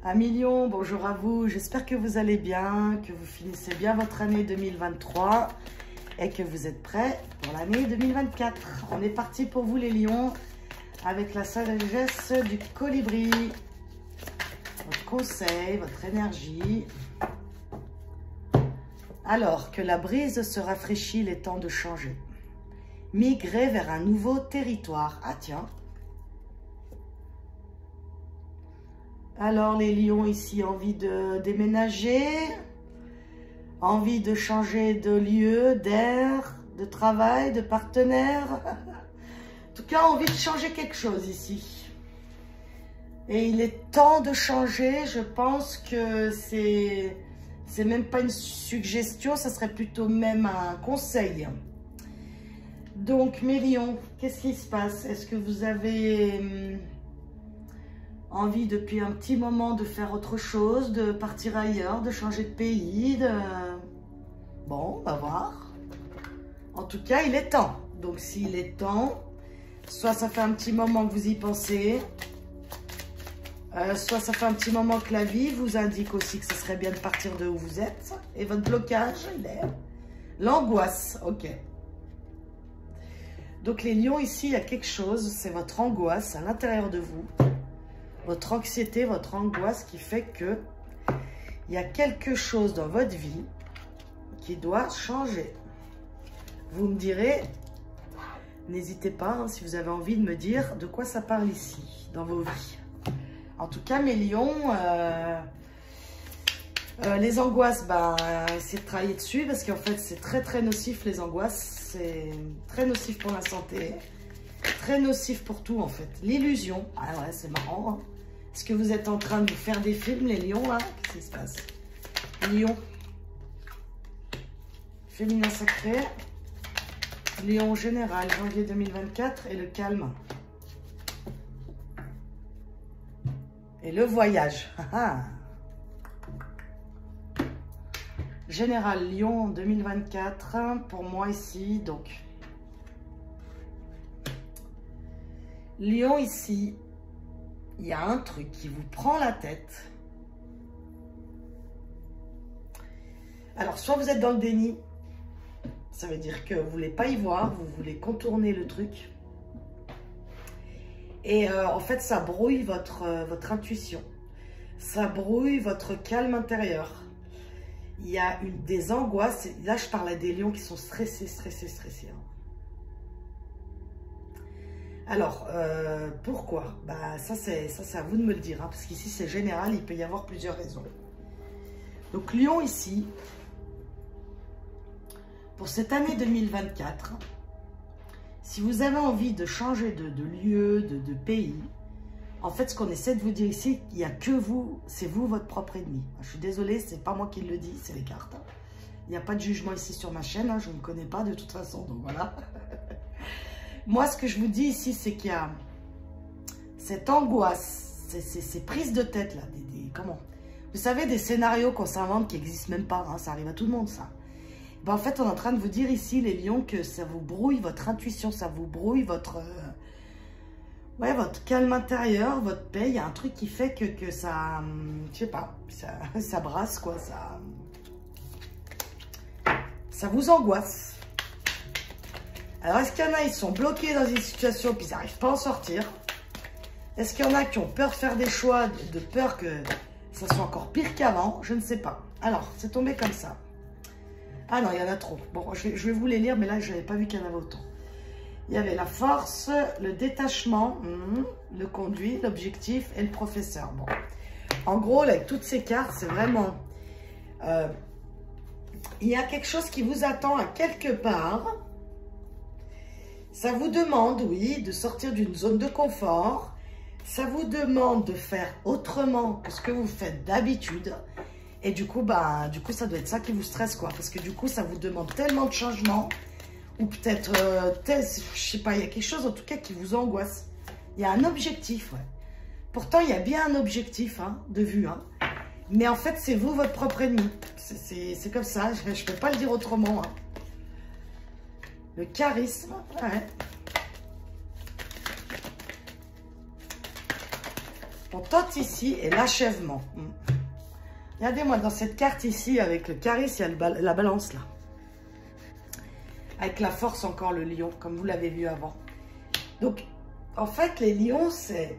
Amis Lion, bonjour à vous. J'espère que vous allez bien, que vous finissez bien votre année 2023 et que vous êtes prêts pour l'année 2024. On est parti pour vous les Lions avec la sagesse du colibri. Votre conseil, votre énergie. Alors que la brise se rafraîchit, il est temps de changer. Migrer vers un nouveau territoire. Ah tiens. Alors les lions ici, envie de déménager, envie de changer de lieu, d'air, de travail, de partenaire. En tout cas, envie de changer quelque chose ici. Et il est temps de changer, je pense que c'est même pas une suggestion, ça serait plutôt même un conseil. Donc mes lions, qu'est-ce qui se passe? Est-ce que vous avez envie depuis un petit moment de faire autre chose, de partir ailleurs, de changer de pays, Bon, on va voir. En tout cas, il est temps. Donc, s'il est temps, soit ça fait un petit moment que vous y pensez, soit ça fait un petit moment que la vie vous indique aussi que ce serait bien de partir de où vous êtes. Et votre blocage, il est l'angoisse. Ok. Donc, les lions, ici, il y a quelque chose, c'est votre angoisse à l'intérieur de vous. Votre anxiété, votre angoisse qui fait que il y a quelque chose dans votre vie qui doit changer. Vous me direz, n'hésitez pas, hein, si vous avez envie de me dire de quoi ça parle ici, dans vos vies. En tout cas, mes lions, les angoisses, essayez de travailler dessus parce qu'en fait, c'est très nocif les angoisses. C'est très nocif pour la santé. Très nocif pour tout en fait. L'illusion. Ah ouais, c'est marrant. Hein. Est-ce que vous êtes en train de vous faire des films, les lions là? Qu'est-ce qui se passe? Lion. Féminin sacré. Lion général, janvier 2024. Et le calme. Et le voyage. Général Lion 2024. Pour moi ici, donc. Lion ici, il y a un truc qui vous prend la tête. Alors, soit vous êtes dans le déni, ça veut dire que vous ne voulez pas y voir, vous voulez contourner le truc. Et en fait, ça brouille votre intuition. Ça brouille votre calme intérieur. Il y a des angoisses. Là, je parle à des lions qui sont stressés. Hein. Alors, pourquoi? Ça c'est à vous de me le dire, hein, parce qu'ici c'est général, il peut y avoir plusieurs raisons. Donc, Lion ici, pour cette année 2024, si vous avez envie de changer de lieu, de pays, en fait, ce qu'on essaie de vous dire ici, il n'y a que vous, c'est vous votre propre ennemi. Je suis désolée, c'est pas moi qui le dis, c'est les cartes. Il n'y a pas de jugement ici sur ma chaîne, hein, je ne me connais pas de toute façon, donc voilà. Moi, ce que je vous dis ici, c'est qu'il y a cette angoisse, ces prises de tête, là. Comment? Vous savez, des scénarios qu'on s'invente qui n'existent même pas. Hein, ça arrive à tout le monde, ça. En fait, on est en train de vous dire ici, les lions, que ça vous brouille votre intuition, ça vous brouille votre calme intérieur, votre paix. Il y a un truc qui fait que ça, je sais pas, ça brasse, quoi. Ça vous angoisse. Alors, est-ce qu'il y en a, ils sont bloqués dans une situation puis ils n'arrivent pas à en sortir? Est-ce qu'il y en a qui ont peur de faire des choix, de peur que ça soit encore pire qu'avant? Je ne sais pas. Alors, c'est tombé comme ça. Ah non, il y en a trop. Bon, je vais vous les lire, mais là, je n'avais pas vu qu'il y en avait autant. Il y avait la force, le détachement, le conduit, l'objectif et le professeur. Bon, en gros, là, avec toutes ces cartes, c'est vraiment... il y a quelque chose qui vous attend à quelque part... Ça vous demande, oui, de sortir d'une zone de confort. Ça vous demande de faire autrement que ce que vous faites d'habitude. Et du coup, ça doit être ça qui vous stresse, quoi. Parce que du coup, ça vous demande tellement de changements. Ou peut-être, je sais pas, il y a quelque chose en tout cas qui vous angoisse. Il y a un objectif, ouais. Pourtant, il y a bien un objectif, hein, de vue, hein. Mais en fait, c'est vous, votre propre ennemi. C'est comme ça, je ne peux pas le dire autrement, hein. Le charisme, ouais. On tente ici et l'achèvement. Regardez-moi dans cette carte ici, avec le charisme, il y a la balance là. Avec la force encore, le lion, comme vous l'avez vu avant. Donc, en fait, les lions, c'est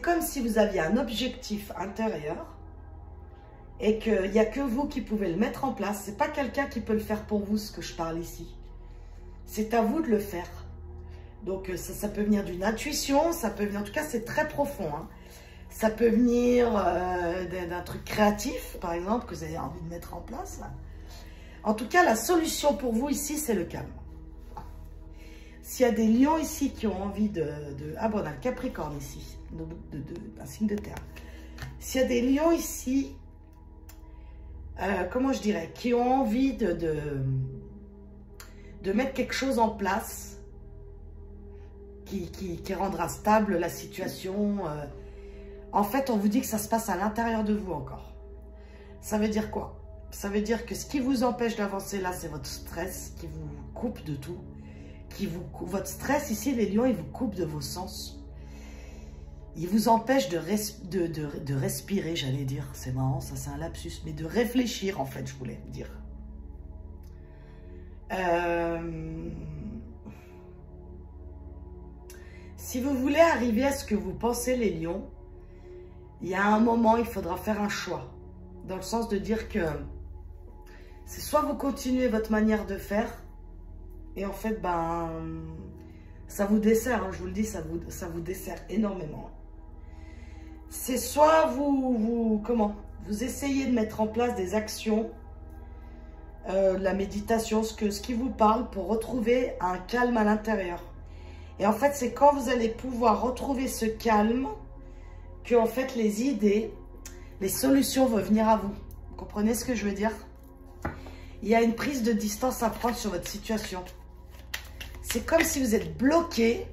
comme si vous aviez un objectif intérieur et qu'il n'y a que vous qui pouvez le mettre en place. Ce n'est pas quelqu'un qui peut le faire pour vous, ce que je parle ici. C'est à vous de le faire. Donc, ça peut venir d'une intuition, ça peut venir, en tout cas, c'est très profond. Hein. Ça peut venir d'un truc créatif, par exemple, que vous avez envie de mettre en place. En tout cas, la solution pour vous ici, c'est le calme. S'il y a des lions ici qui ont envie ah bon, on a le Capricorne ici, un signe de terre. S'il y a des lions ici, comment je dirais, qui ont envie de mettre quelque chose en place, qui rendra stable la situation. En fait, on vous dit que ça se passe à l'intérieur de vous encore. Ça veut dire quoi? Ça veut dire que ce qui vous empêche d'avancer là, c'est votre stress qui vous coupe de tout. Votre stress ici, les lions, il vous coupe de vos sens. Il vous empêche de respirer, j'allais dire. C'est marrant, ça c'est un lapsus. Mais de réfléchir, en fait, je voulais dire. Si vous voulez arriver à ce que vous pensez, les lions, il y a un moment, il faudra faire un choix. Dans le sens de dire que c'est soit vous continuez votre manière de faire, et en fait, ben, ça vous dessert, hein, je vous le dis, ça vous dessert énormément. C'est soit vous essayez de mettre en place des actions, la méditation, ce qui vous parle pour retrouver un calme à l'intérieur. Et en fait, c'est quand vous allez pouvoir retrouver ce calme que, en fait, les idées, les solutions vont venir à vous. Vous comprenez ce que je veux dire? Il y a une prise de distance à prendre sur votre situation. C'est comme si vous êtes bloqué.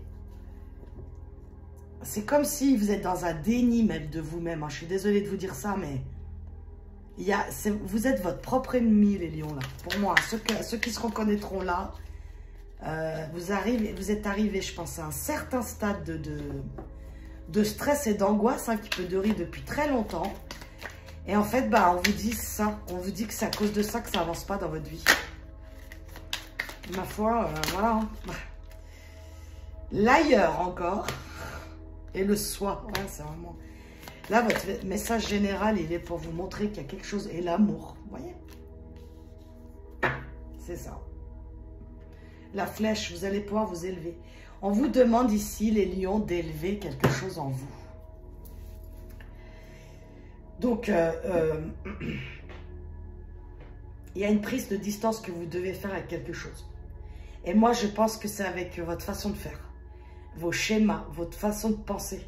C'est comme si vous êtes dans un déni même de vous-même. Je suis désolée de vous dire ça, mais vous êtes votre propre ennemi, les lions, là. Pour moi, ceux qui se reconnaîtront là, vous êtes arrivé, je pense, à un certain stade de stress et d'angoisse, hein, qui peut durer depuis très longtemps. Et en fait, bah, on vous dit ça. On vous dit que c'est à cause de ça que ça avance pas dans votre vie. Ma foi, voilà. Hein. L'ailleurs encore. Et le soi. Ouais, c'est vraiment... Là, votre message général, il est pour vous montrer qu'il y a quelque chose. Et l'amour. Vous voyez? C'est ça. La flèche, vous allez pouvoir vous élever. On vous demande ici, les lions, d'élever quelque chose en vous. Donc, il y a une prise de distance que vous devez faire avec quelque chose. Et moi, je pense que c'est avec votre façon de faire, vos schémas, votre façon de penser.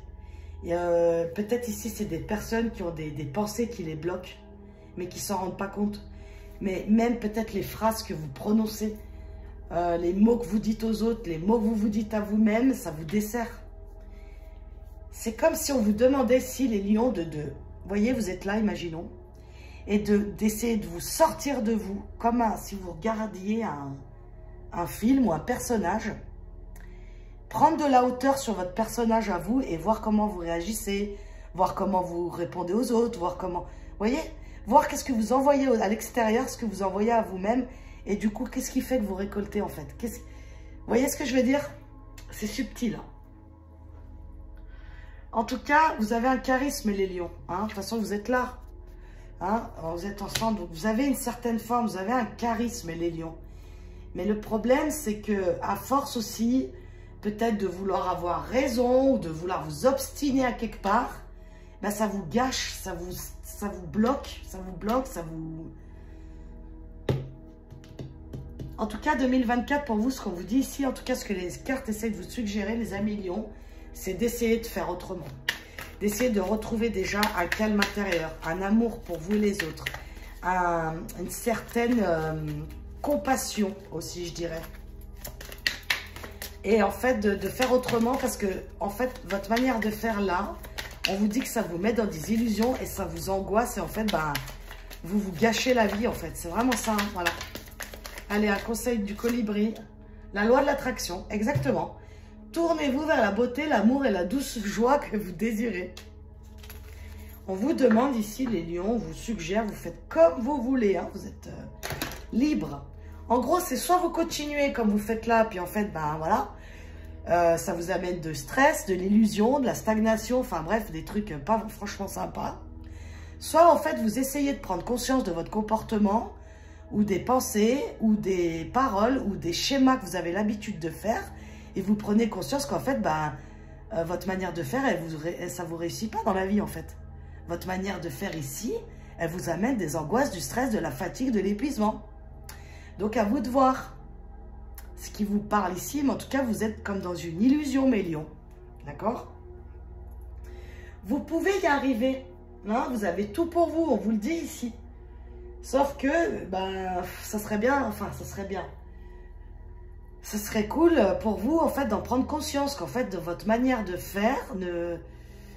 Peut-être ici, c'est des personnes qui ont des pensées qui les bloquent, mais qui ne s'en rendent pas compte. Mais même peut-être les phrases que vous prononcez, les mots que vous dites aux autres, les mots que vous vous dites à vous-même, ça vous dessert. C'est comme si on vous demandait, si les lions, vous voyez, vous êtes là, imaginons, et d'essayer de vous sortir de vous, comme si vous regardiez un film ou un personnage, prendre de la hauteur sur votre personnage à vous et voir comment vous réagissez, voir comment vous répondez aux autres, voir comment, vous voyez, voir qu'est-ce que vous envoyez à l'extérieur, ce que vous envoyez à vous-même, et du coup, qu'est-ce qui fait que vous récoltez en fait. Vous voyez ce que je veux dire? C'est subtil. En tout cas, vous avez un charisme, les lions. Hein. De toute façon, vous êtes là. Hein. Vous êtes ensemble. Donc vous avez une certaine forme. Vous avez un charisme, les lions. Mais le problème, c'est que à force aussi, peut-être de vouloir avoir raison ou de vouloir vous obstiner à quelque part, ben, ça vous gâche, ça vous bloque, ça vous... En tout cas, 2024, pour vous, ce qu'on vous dit ici, en tout cas, ce que les cartes essaient de vous suggérer, les amis lions, c'est d'essayer de faire autrement. D'essayer de retrouver déjà un calme intérieur, un amour pour vous et les autres, une certaine compassion aussi, je dirais. Et en fait, de faire autrement parce que, en fait, votre manière de faire là, on vous dit que ça vous met dans des illusions et ça vous angoisse. Et en fait, ben, vous vous gâchez la vie, en fait. C'est vraiment ça, hein, voilà. Allez, un conseil du colibri. La loi de l'attraction, exactement. Tournez-vous vers la beauté, l'amour et la douce joie que vous désirez. On vous demande ici, les lions, on vous suggère, vous faites comme vous voulez, hein, vous êtes libre. En gros, c'est soit vous continuez comme vous faites là, puis en fait, ben voilà, ça vous amène de stress, de l'illusion, de la stagnation, enfin bref, des trucs pas franchement sympas. Soit en fait, vous essayez de prendre conscience de votre comportement, ou des pensées, ou des paroles, ou des schémas que vous avez l'habitude de faire, et vous prenez conscience qu'en fait, ben, votre manière de faire, ça vous réussit pas dans la vie en fait. Votre manière de faire ici, elle vous amène des angoisses, du stress, de la fatigue, de l'épuisement. Donc, à vous de voir ce qui vous parle ici. Mais en tout cas, vous êtes comme dans une illusion, mes lions. D'accord? Vous pouvez y arriver. Hein, vous avez tout pour vous, on vous le dit ici. Sauf que, ben, ça serait bien, enfin, ça serait bien. Ça serait cool pour vous, en fait, d'en prendre conscience qu'en fait, de votre manière de faire,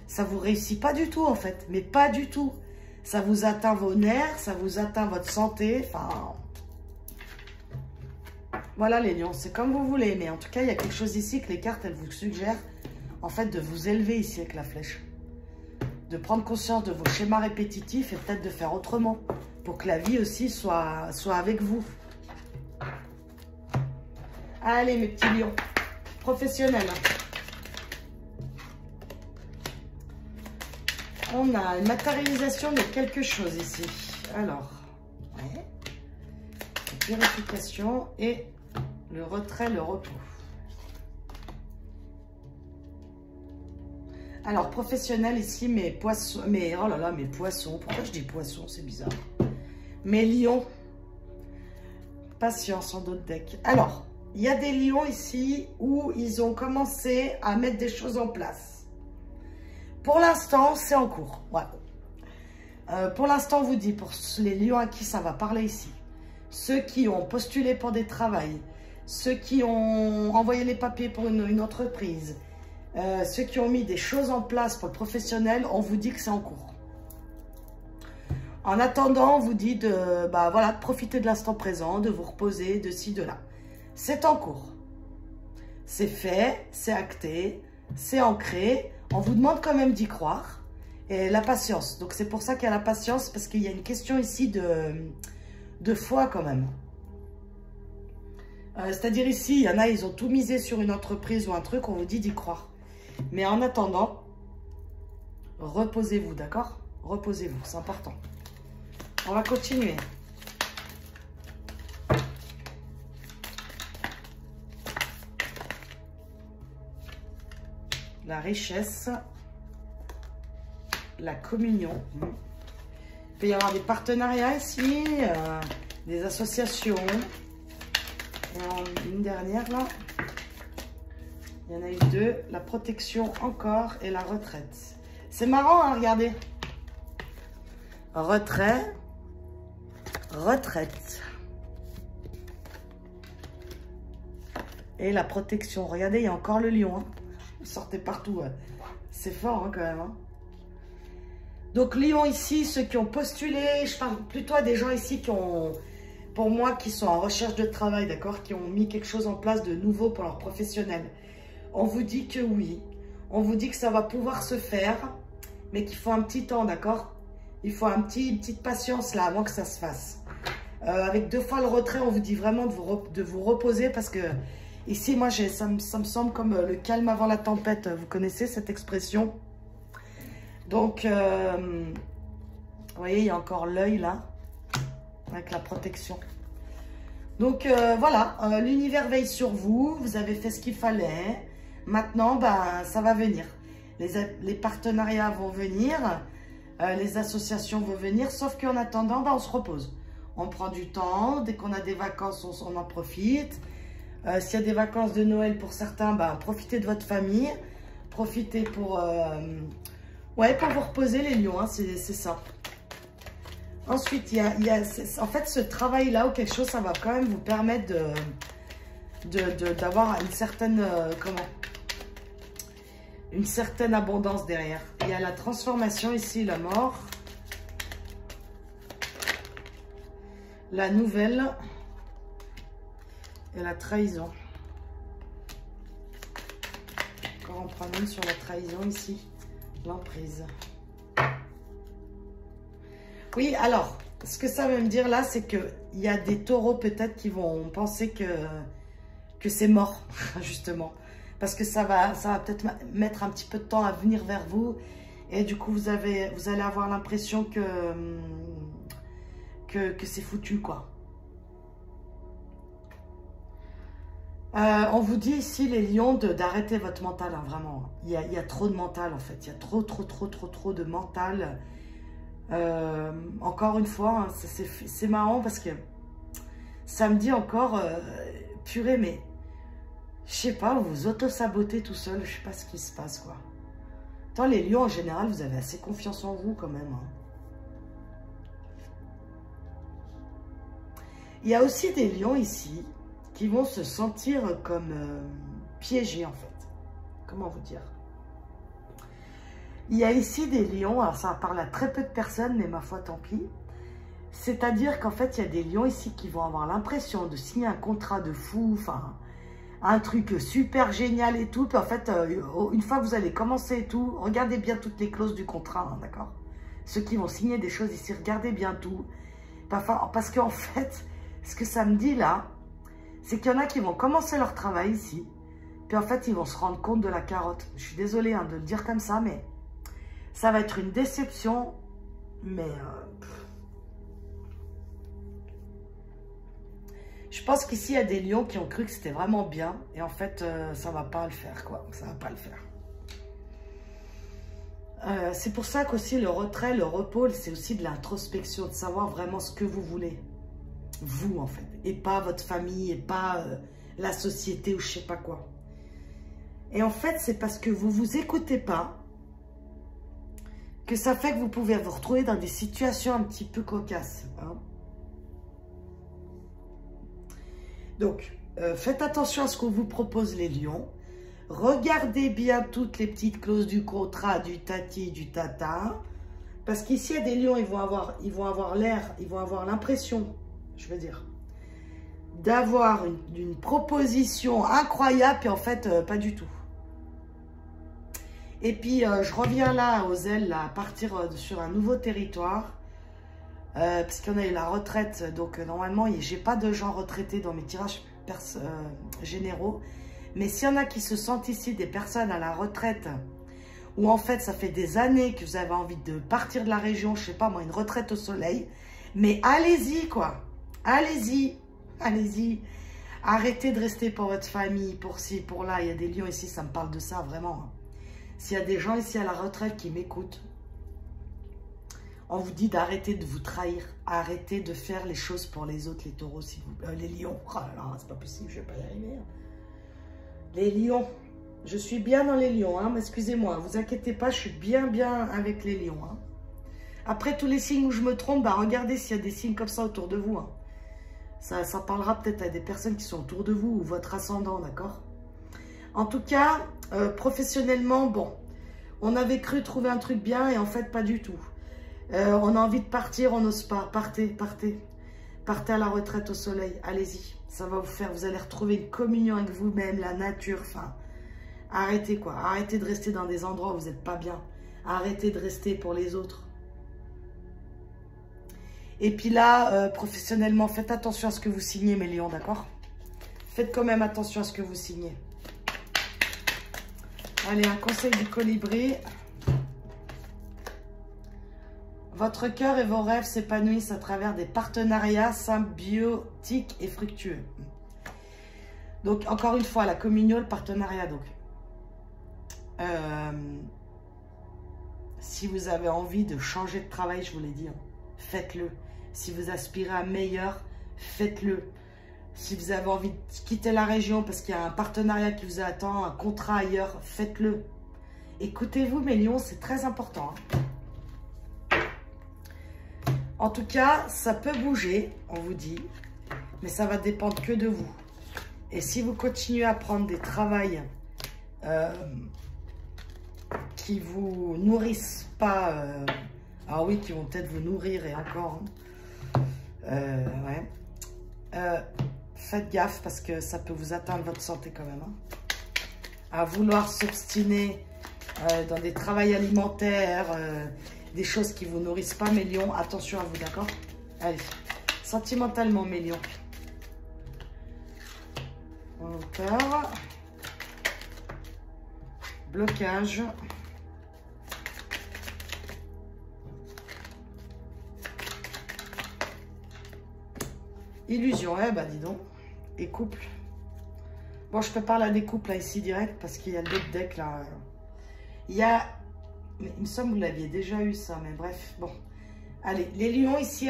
ça vous réussit pas du tout, en fait. Mais pas du tout. Ça vous atteint vos nerfs, ça vous atteint votre santé, enfin... Voilà, les lions, c'est comme vous voulez. Mais en tout cas, il y a quelque chose ici que les cartes, elles vous suggèrent, en fait, de vous élever ici avec la flèche. De prendre conscience de vos schémas répétitifs et peut-être de faire autrement. Pour que la vie aussi soit avec vous. Allez, mes petits lions. Professionnels. On a une matérialisation de quelque chose ici. Alors, ouais. Purification et le retrait, le repos. Alors, professionnel ici, mes poissons, oh là là, mes poissons. Pourquoi je dis poissons? C'est bizarre. Mes lions. Patience en d'autres decks. Alors, il y a des lions ici où ils ont commencé à mettre des choses en place. Pour l'instant, c'est en cours. Ouais. Pour l'instant, on vous dit, pour les lions à qui ça va parler ici, ceux qui ont postulé pour des travails, ceux qui ont envoyé les papiers pour une entreprise, ceux qui ont mis des choses en place pour le professionnel, on vous dit que c'est en cours. En attendant, on vous dit de, bah, voilà, de profiter de l'instant présent, de vous reposer, de ci, de là. C'est en cours. C'est fait, c'est acté, c'est ancré. On vous demande quand même d'y croire. Et la patience. Donc, c'est pour ça qu'il y a la patience, parce qu'il y a une question ici de foi quand même. C'est-à-dire ici, il y en a, ils ont tout misé sur une entreprise ou un truc, on vous dit d'y croire. Mais en attendant, reposez-vous, d'accord? Reposez-vous, c'est important. On va continuer. La richesse, la communion. Il peut y avoir des partenariats ici, des associations. Et une dernière là. Il y en a eu deux. La protection encore et la retraite. C'est marrant, hein, regardez. Retrait, retraite. Et la protection. Regardez, il y a encore le lion. Hein. Vous sortez partout. C'est fort hein, quand même. Hein. Donc, lion ici, ceux qui ont postulé. Je parle plutôt à des gens ici qui ont, pour moi, qui sont en recherche de travail, d'accord, qui ont mis quelque chose en place de nouveau pour leurs professionnels. On vous dit que oui. On vous dit que ça va pouvoir se faire, mais qu'il faut un petit temps, d'accord? Il faut une petite patience là, avant que ça se fasse. Avec 2 fois le retrait, on vous dit vraiment de vous reposer parce que ici, moi, ça me semble comme le calme avant la tempête. Vous connaissez cette expression? Donc, vous voyez, il y a encore l'œil là, avec la protection. Donc, voilà, l'univers veille sur vous. Vous avez fait ce qu'il fallait. Maintenant, ben, ça va venir. Les partenariats vont venir. Les associations vont venir. Sauf qu'en attendant, ben, on se repose. On prend du temps. Dès qu'on a des vacances, on en profite. S'il y a des vacances de Noël pour certains, ben, profitez de votre famille. Profitez pour, ouais, pour vous reposer, les lions. Hein, c'est ça. Ensuite, il y a en fait ce travail-là ou quelque chose, ça va quand même vous permettre d'avoir une certaine, une certaine abondance derrière. Il y a la transformation ici, la mort, la nouvelle et la trahison. encore en prendre une sur la trahison ici. L'emprise. Oui, alors, ce que ça veut me dire là, c'est qu'il y a des taureaux peut-être qui vont penser que c'est mort, justement. Parce que ça va peut-être mettre un petit peu de temps à venir vers vous. Et du coup, vous allez avoir l'impression que c'est foutu, quoi. On vous dit ici, les lions, d'arrêter votre mental, hein, vraiment. Il y a trop de mental, en fait. Il y a trop de mental. Encore une fois, hein, c'est marrant parce que ça me dit encore, purée, mais je sais pas, vous vous auto-sabotez tout seul, je sais pas ce qui se passe, quoi. Tant les lions, en général, vous avez assez confiance en vous, quand même. Hein. Il y a aussi des lions ici qui vont se sentir comme piégés, en fait. Comment vous dire? Il y a ici des lions, alors ça parle à très peu de personnes, mais ma foi, tant pis. C'est-à-dire qu'en fait, il y a des lions ici qui vont avoir l'impression de signer un contrat de fou, enfin, un truc super génial et tout. Puis en fait, une fois que vous allez commencer et tout, regardez bien toutes les clauses du contrat, hein, d'accord? Ceux qui vont signer des choses ici, regardez bien tout. Parce qu'en fait, ce que ça me dit là, c'est qu'il y en a qui vont commencer leur travail ici, puis en fait, ils vont se rendre compte de la carotte. Je suis désolée hein, de le dire comme ça, mais ça va être une déception, mais... Je pense qu'ici, il y a des lions qui ont cru que c'était vraiment bien, et en fait, ça va pas le faire, quoi. Ça va pas le faire. C'est pour ça qu'aussi le retrait, le repos, c'est aussi de l'introspection, de savoir vraiment ce que vous voulez. Vous, en fait. Et pas votre famille, et pas la société ou je sais pas quoi. Et en fait, c'est parce que vous vous écoutez pas que ça fait que vous pouvez vous retrouver dans des situations un petit peu cocasses. Hein. Donc, faites attention à ce qu'on vous propose les lions. Regardez bien toutes les petites clauses du contrat, du tati, du tata. Parce qu'ici, il y a des lions, ils vont avoir l'air, ils vont avoir l'impression, je veux dire, d'avoir une proposition incroyable, et en fait, pas du tout. Et puis, je reviens là, aux ailes, là, à partir sur un nouveau territoire. Parce qu'on a eu la retraite, donc normalement, j'ai pas de gens retraités dans mes tirages généraux. Mais s'il y en a qui se sentent ici, des personnes à la retraite, où en fait, ça fait des années que vous avez envie de partir de la région, je sais pas moi, une retraite au soleil, mais allez-y, quoi. Allez-y, allez-y. Arrêtez de rester pour votre famille, pour ci, pour là. Il y a des lions ici, ça me parle de ça, vraiment. S'il y a des gens ici à la retraite qui m'écoutent, on vous dit d'arrêter de vous trahir, arrêtez de faire les choses pour les autres, les taureaux, les lions. Oh là là, c'est pas possible, je vais pas y arriver. Les lions, je suis bien dans les lions, hein, excusez-moi, vous inquiétez pas, je suis bien avec les lions. Hein. Après tous les signes où je me trompe, bah, regardez s'il y a des signes comme ça autour de vous. Hein. Ça parlera peut-être à des personnes qui sont autour de vous ou votre ascendant, d'accord? En tout cas, professionnellement, bon, on avait cru trouver un truc bien et en fait pas du tout. On a envie de partir, on n'ose pas. Partez, partez. Partez à la retraite au soleil. Allez-y. Ça va vous faire, vous allez retrouver une communion avec vous-même, la nature. Enfin, arrêtez quoi. Arrêtez de rester dans des endroits où vous n'êtes pas bien. Arrêtez de rester pour les autres. Et puis là, professionnellement, faites attention à ce que vous signez, mes lions, d'accord? Faites quand même attention à ce que vous signez. Allez, un conseil du colibri. Votre cœur et vos rêves s'épanouissent à travers des partenariats symbiotiques et fructueux. Donc, encore une fois, la communion, le partenariat. Donc, si vous avez envie de changer de travail, je vous l'ai dit, hein, faites-le. Si vous aspirez à meilleur, faites-le. Si vous avez envie de quitter la région parce qu'il y a un partenariat qui vous attend, un contrat ailleurs, faites-le. Écoutez-vous, mes lions, c'est très important. Hein. En tout cas, ça peut bouger, on vous dit, mais ça va dépendre que de vous. Et si vous continuez à prendre des travails qui vous nourrissent pas, ah oui, qui vont peut-être vous nourrir et encore, ouais. Faites gaffe parce que ça peut vous atteindre votre santé quand même. Hein. à vouloir s'obstiner dans des travails alimentaires, des choses qui ne vous nourrissent pas, mes lions. Attention à vous, d'accord? Allez, sentimentalement, mes lions. En hauteur. Blocage. Illusion, bah dis donc. Et couple. Bon, je peux parler à des couples là, ici direct parce qu'il y a d'autres decks là. Il y a... Mais il me semble que vous l'aviez déjà eu ça, mais bref, bon. Allez, les lions ici,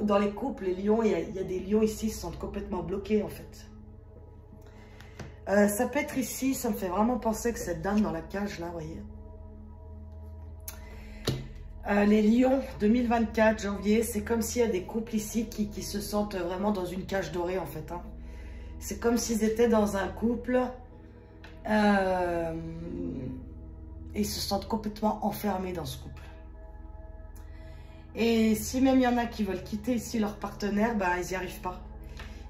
dans les couples, les lions, il y a des lions ici qui sont complètement bloqués en fait. Ça peut être ici, ça me fait vraiment penser que cette dame dans la cage là, vous voyez. Les lions 2024, janvier, c'est comme s'il y a des couples ici qui se sentent vraiment dans une cage dorée en fait. Hein. C'est comme s'ils étaient dans un couple et ils se sentent complètement enfermés dans ce couple. Et si même il y en a qui veulent quitter ici leur partenaire, ben ils n'y arrivent pas.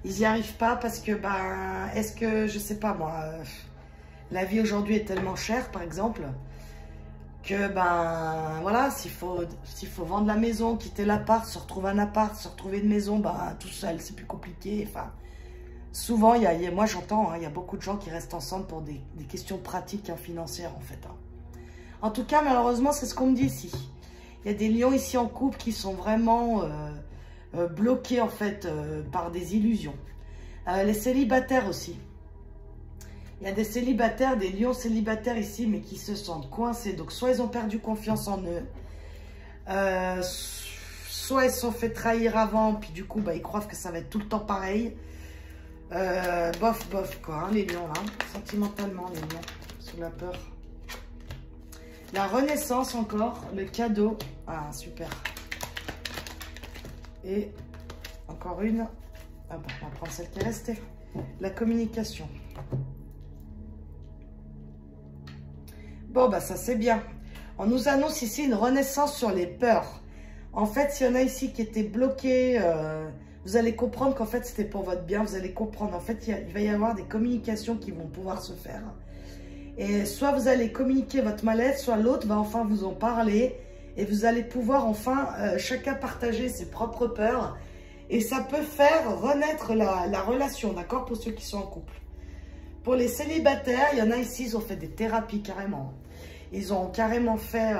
Ils n'y arrivent pas parce que, ben, est-ce que, je sais pas moi, la vie aujourd'hui est tellement chère par exemple, que ben voilà, s'il faut vendre la maison, quitter l'appart, se retrouver un appart, se retrouver une maison, ben tout seul, c'est plus compliqué. Enfin, souvent, moi j'entends, hein, il y a beaucoup de gens qui restent ensemble pour des questions pratiques, hein, financières en fait. Hein. En tout cas, malheureusement, c'est ce qu'on me dit ici. Il y a des lions ici en couple qui sont vraiment bloqués en fait par des illusions. Les célibataires aussi. Il y a des célibataires, des lions célibataires ici, mais qui se sentent coincés. Donc, soit ils ont perdu confiance en eux, soit ils se sont fait trahir avant, puis du coup, bah, ils croient que ça va être tout le temps pareil. Bof, bof, quoi, hein, les lions, là. Sentimentalement, les lions, sous la peur. La renaissance encore, le cadeau. Ah, super. Et encore une. Ah bon, on va prendre celle qui est restée. La communication. Bon, bah ça c'est bien. On nous annonce ici une renaissance sur les peurs. En fait, s'il y en a ici qui étaient bloqués, vous allez comprendre qu'en fait c'était pour votre bien. Vous allez comprendre. En fait, il va y avoir des communications qui vont pouvoir se faire. Et soit vous allez communiquer votre mal-être, soit l'autre va enfin vous en parler. Et vous allez pouvoir enfin chacun partager ses propres peurs. Et ça peut faire renaître la relation, d'accord, pour ceux qui sont en couple. Pour les célibataires, il y en a ici, ils ont fait des thérapies carrément. Ils ont carrément fait,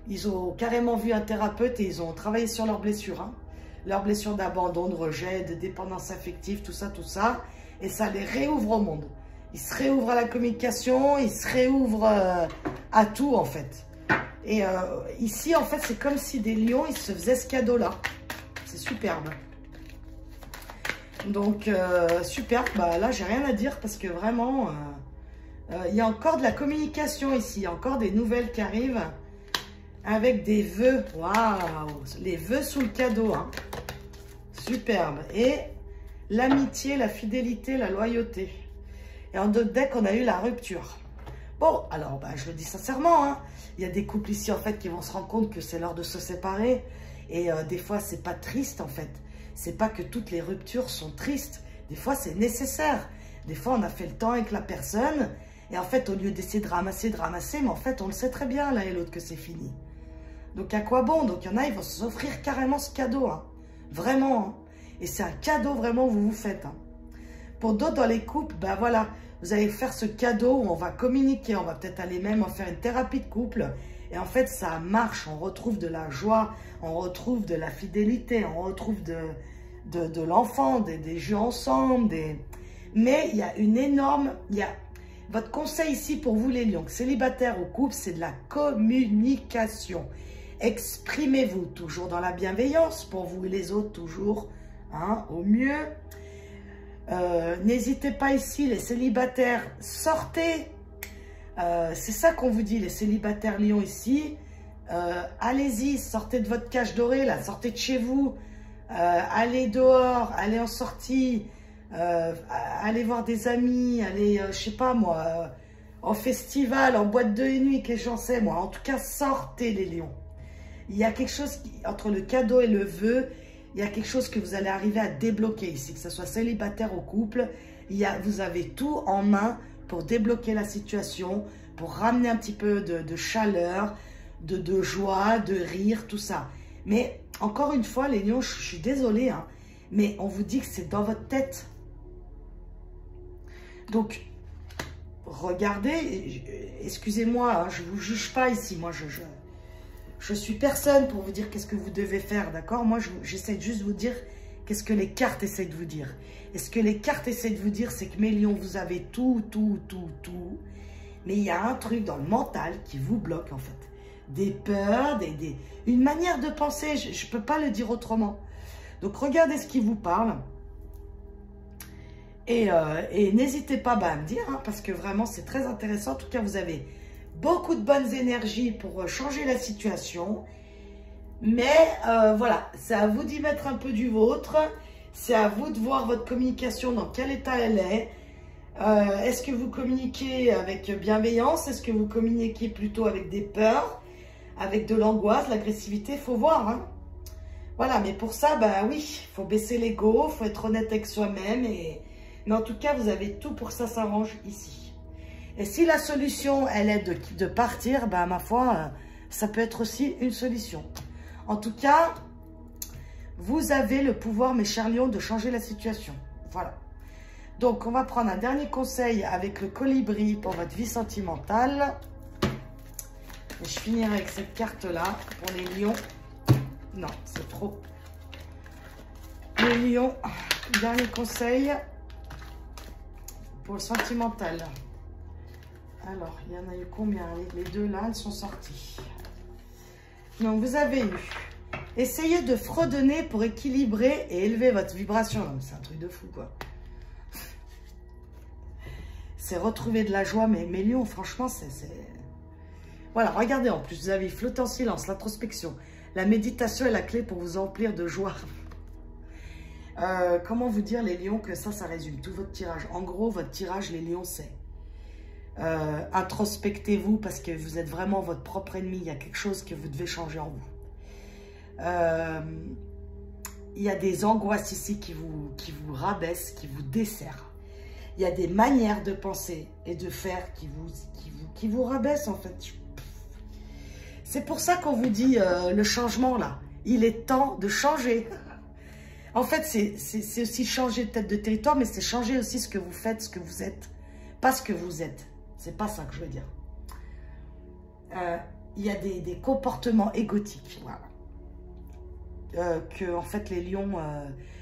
ils ont carrément vu un thérapeute et ils ont travaillé sur leurs blessures. Hein. Leurs blessures d'abandon, de rejet, de dépendance affective, tout ça, tout ça. Et ça les réouvre au monde. Ils se réouvrent à la communication, ils se réouvrent à tout en fait. Et ici, en fait, c'est comme si des lions, ils se faisaient ce cadeau-là. C'est superbe. Donc, superbe. Bah, là, j'ai rien à dire parce que vraiment, il y a encore de la communication ici. Il y a encore des nouvelles qui arrivent avec des vœux. Waouh! Les vœux sous le cadeau. Hein. Superbe. Et l'amitié, la fidélité, la loyauté. Et en d'autres decks, on a eu la rupture. Bon, alors, bah, je le dis sincèrement, hein, il y a des couples ici, en fait, qui vont se rendre compte que c'est l'heure de se séparer. Et des fois, c'est pas triste, en fait. C'est pas que toutes les ruptures sont tristes. Des fois, c'est nécessaire. Des fois, on a fait le temps avec la personne. Et en fait, au lieu d'essayer de ramasser, mais en fait, on le sait très bien, l'un et l'autre, que c'est fini. Donc, à quoi bon? Donc, il y en a, ils vont s'offrir carrément ce cadeau. Hein. Vraiment. Hein. Et c'est un cadeau, vraiment, vous vous faites. Hein. Pour d'autres, dans les couples, ben voilà, vous allez faire ce cadeau où on va communiquer. On va peut-être aller même en faire une thérapie de couple. Et en fait, ça marche. On retrouve de la joie. On retrouve de la fidélité. On retrouve de l'enfant, des jeux ensemble. Mais il y a une énorme... Votre conseil ici pour vous, les lions, célibataires ou couple, c'est de la communication. Exprimez-vous toujours dans la bienveillance. Pour vous et les autres, toujours hein, au mieux. N'hésitez pas ici, les célibataires, sortez. C'est ça qu'on vous dit, les célibataires lions ici. Allez-y, sortez de votre cage dorée, là, sortez de chez vous. Allez dehors, allez en sortie. Allez voir des amis, allez, je sais pas moi, en festival, en boîte de nuit, qu'est-ce que j'en sais moi. En tout cas, sortez les lions. Il y a quelque chose entre le cadeau et le vœu. Il y a quelque chose que vous allez arriver à débloquer ici, que ce soit célibataire ou couple. Vous avez tout en main pour débloquer la situation, pour ramener un petit peu de chaleur, de joie, de rire, tout ça. Mais encore une fois, les lions, je suis désolée, hein, mais on vous dit que c'est dans votre tête. Donc, regardez, excusez-moi, hein, je ne vous juge pas ici. Moi, je suis personne pour vous dire qu'est-ce que vous devez faire, d'accord? Moi, j'essaie juste de vous dire qu'est-ce que les cartes essaient de vous dire. Et ce que les cartes essaient de vous dire, c'est que mes lions, vous avez tout. Mais il y a un truc dans le mental qui vous bloque, en fait. Des peurs, une manière de penser, je ne peux pas le dire autrement. Donc, regardez ce qui vous parle. Et n'hésitez pas à me dire, hein, parce que vraiment, c'est très intéressant. En tout cas, vous avez beaucoup de bonnes énergies pour changer la situation. Mais voilà, c'est à vous d'y mettre un peu du vôtre. C'est à vous de voir votre communication, dans quel état elle est. Est-ce que vous communiquez avec bienveillance? Est-ce que vous communiquez plutôt avec des peurs, avec de l'angoisse, l'agressivité? Il faut voir, hein. Voilà, mais pour ça, bah oui, il faut baisser l'ego, il faut être honnête avec soi-même. Mais en tout cas, vous avez tout pour que ça s'arrange ici. Et si la solution, elle est de partir, bah ma foi, ça peut être aussi une solution. En tout cas, vous avez le pouvoir, mes chers lions, de changer la situation. Voilà. Donc, on va prendre un dernier conseil avec le colibri pour votre vie sentimentale. Et je finirai avec cette carte-là pour les lions. Non, c'est trop. Les lions, dernier conseil pour le sentimental. Alors, il y en a eu combien? Les deux là, elles sont sorties. Donc, vous avez eu. Essayez de fredonner pour équilibrer et élever votre vibration. C'est un truc de fou, quoi. C'est retrouver de la joie, mais mes lions, franchement, c'est... Voilà, regardez, en plus, vous avez flotter en silence, l'introspection. La méditation est la clé pour vous emplir de joie. Comment vous dire, les lions, que ça résume tout votre tirage. En gros, votre tirage, les lions, c'est... introspectez-vous parce que vous êtes vraiment votre propre ennemi. Il y a quelque chose que vous devez changer en vous. Il y a des angoisses ici qui vous rabaissent, qui vous desserrent. Il y a des manières de penser et de faire qui vous rabaissent, en fait. C'est pour ça qu'on vous dit le changement, là. Il est temps de changer. En fait, c'est aussi changer peut-être de territoire, mais c'est changer aussi ce que vous faites, ce que vous êtes. Pas ce que vous êtes. C'est pas ça que je veux dire. Il y a des comportements égotiques, voilà. Que, en fait, les lions,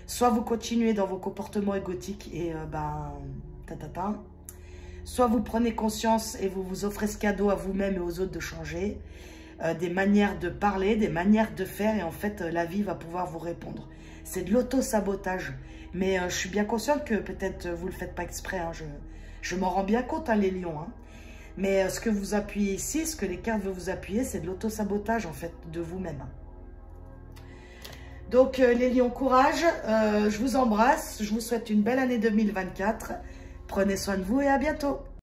soit vous continuez dans vos comportements égotiques et, soit vous prenez conscience et vous vous offrez ce cadeau à vous-même et aux autres de changer, des manières de parler, des manières de faire, et en fait, la vie va pouvoir vous répondre. C'est de l'auto-sabotage. Mais je suis bien consciente que peut-être vous ne le faites pas exprès, hein, je m'en rends bien compte, hein, les lions. Hein. Mais ce que vous appuyez ici, ce que les cartes veulent vous appuyer, c'est de l'auto-sabotage, en fait, de vous-même. Donc, les lions, courage. Je vous embrasse. Je vous souhaite une belle année 2024. Prenez soin de vous et à bientôt.